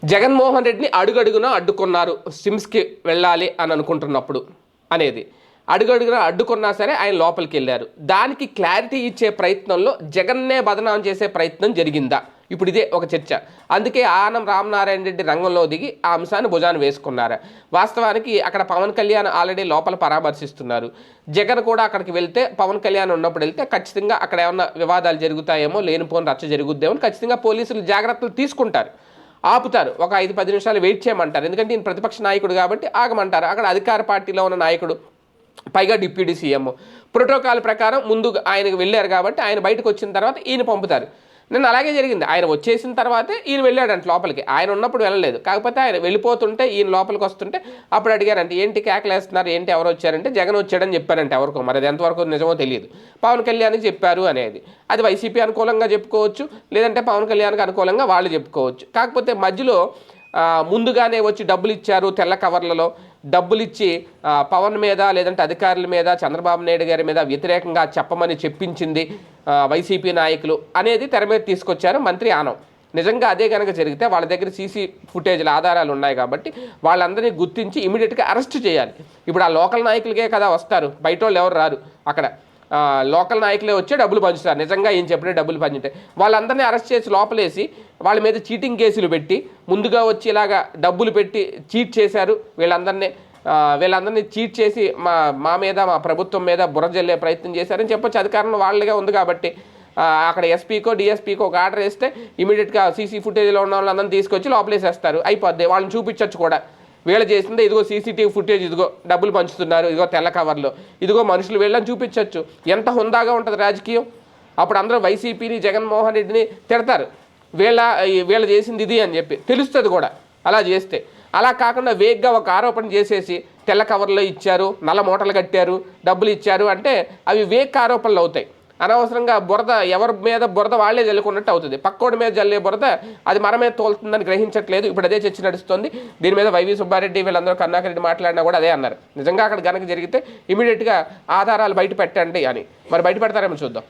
జగన్మోహన్ రెడ్డిని అడుగడుగునా అడ్డుకున్నారు సిమ్స్కి వెళ్ళాలి అని అనుకుంటున్నప్పుడు అనేది. అడుగడుగునా అడ్డుకున్నా సరే ఆయన లోపలికి వెళ్ళారు. దానికి క్లారిటీ ఇచ్చే ప్రయత్నంలో జగన్నే బదనాం చేసే ప్రయత్నం జరిగిందా? ఇప్పుడు ఇదే ఒక చర్చ. అందుకే ఆనం రామనారాయణ రెడ్డి రంగంలో దిగి ఆ అంశాన్ని భుజాన్ని వేసుకున్నారు. వాస్తవానికి అక్కడ పవన్ కళ్యాణ్ ఆల్రెడీ లోపల పరామర్శిస్తున్నారు. జగన్ కూడా అక్కడికి వెళ్తే, పవన్ కళ్యాణ్ ఉన్నప్పుడు వెళ్తే ఖచ్చితంగా అక్కడ ఏమన్నా వివాదాలు జరుగుతాయేమో, లేనిపోని రచ్చ జరుగుద్దేమో, ఖచ్చితంగా పోలీసులు జాగ్రత్తలు తీసుకుంటారు, ఆపుతారు. ఒక 5-10 నిమిషాలు వెయిట్ చేయమంటారు. ఎందుకంటే ఈయన ప్రతిపక్ష నాయకుడు కాబట్టి ఆగమంటారు. అక్కడ అధికార పార్టీలో ఉన్న నాయకుడు, పైగా డిప్యూటీ సీఎం, ప్రోటోకాల్ ప్రకారం ముందు ఆయనకు వెళ్ళారు కాబట్టి ఆయన బయటకు వచ్చిన తర్వాత ఈయన పంపుతారు. నిన్న అలాగే జరిగింది. ఆయన వచ్చేసిన తర్వాతే ఈయన వెళ్ళాడంట లోపలికి. ఆయన ఉన్నప్పుడు వెళ్ళలేదు. కాకపోతే ఆయన వెళ్ళిపోతుంటే ఈయన లోపలికి వస్తుంటే అప్పుడు అడిగారంటే, ఏంటి కేకలేస్తున్నారు, ఏంటి ఎవరు వచ్చారంటే జగన్ వచ్చాడని చెప్పారంటే ఎవరికో, మరి అది ఎంతవరకు నిజమో తెలియదు. పవన్ కళ్యాణ్కి చెప్పారు అనేది అది వైసీపీ అనుకూలంగా చెప్పుకోవచ్చు, లేదంటే పవన్ కళ్యాణ్కి అనుకూలంగా వాళ్ళు చెప్పుకోవచ్చు. కాకపోతే మధ్యలో ముందుగానే వచ్చి డబ్బులు ఇచ్చారు, తెల్ల కవర్లలో డబ్బులు ఇచ్చి పవన్ మీద లేదంటే అధికారుల మీద, చంద్రబాబు నాయుడు గారి మీద వ్యతిరేకంగా చెప్పమని చెప్పించింది వైసీపీ నాయకులు అనేది తెర మీద తీసుకొచ్చారు మంత్రి ఆనం. నిజంగా అదే కనుక జరిగితే వాళ్ళ దగ్గర సీసీ ఫుటేజ్ల ఆధారాలు ఉన్నాయి కాబట్టి వాళ్ళందరినీ గుర్తించి ఇమీడియట్గా అరెస్ట్ చేయాలి. ఇప్పుడు ఆ లోకల్ నాయకులకే కదా వస్తారు, బయట వాళ్ళు ఎవరు రారు. అక్కడ లోకల్ నాయకులే వచ్చి డబ్బులు పంచుతారు. నిజంగా ఏం చెప్పినా డబ్బులు పంచుంటే వాళ్ళందరినీ అరెస్ట్ చేసి లోపలేసి వాళ్ళ మీద చీటింగ్ కేసులు పెట్టి, ముందుగా వచ్చి ఇలాగా డబ్బులు పెట్టి చీట్ చేశారు వీళ్ళందరినీ చీట్ చేసి మా మీద, మా ప్రభుత్వం మీద బుర్ర జల్లే ప్రయత్నం చేశారని చెప్పొచ్చు. అధికారంలో వాళ్ళగా ఉంది కాబట్టి అక్కడ ఎస్పీకో డిఎస్పీకో ఒక ఆర్డర్ వేస్తే ఇమీడియట్గా సీసీ ఫుటేజ్లో ఉన్న వాళ్ళందరినీ తీసుకొచ్చి లోపలేసేస్తారు, అయిపోద్ది. వాళ్ళని చూపించవచ్చు కూడా, వీళ్ళు చేసిందే ఇదిగో సీసీటీవీ ఫుటేజ్, ఇదిగో డబ్బులు పంచుతున్నారు, ఇదిగో తెల్ల కవర్లో, ఇదిగో మనుషులు వీళ్ళని చూపించవచ్చు. ఎంత హుందాగా ఉంటుంది రాజకీయం. అప్పుడు అందరూ వైసీపీని, జగన్మోహన్ రెడ్డిని తిడతారు, వీళ్ళు చేసింది ఇది అని చెప్పి తెలుస్తుంది కూడా అలా చేస్తే. అలా కాకుండా వేగ్గా ఒక ఆరోపణ చేసేసి తెల్ల కవర్లో ఇచ్చారు, నల్ల మూటలు కట్టారు, డబ్బులు ఇచ్చారు అంటే అవి వేగ్ ఆరోపణలు అవుతాయి. అనవసరంగా బురద ఎవరి మీద బురద వాళ్లే జల్లుకున్నట్టు అవుతుంది. పక్కోడి మీద జల్లే బురద అది మన మీద తోలుతుందని గ్రహించట్లేదు. ఇప్పుడు అదే చర్చ నడుస్తుంది. దీని మీద వైవి సుబ్బారెడ్డి వీళ్ళందరూ, కరుణాకర్ రెడ్డి మాట్లాడినా కూడా అదే అన్నారు. నిజంగా అక్కడ గనక జరిగితే ఇమీడియట్గా ఆధారాలు బయట పెట్టండి అని. మరి బయట పెడతారేమో చూద్దాం.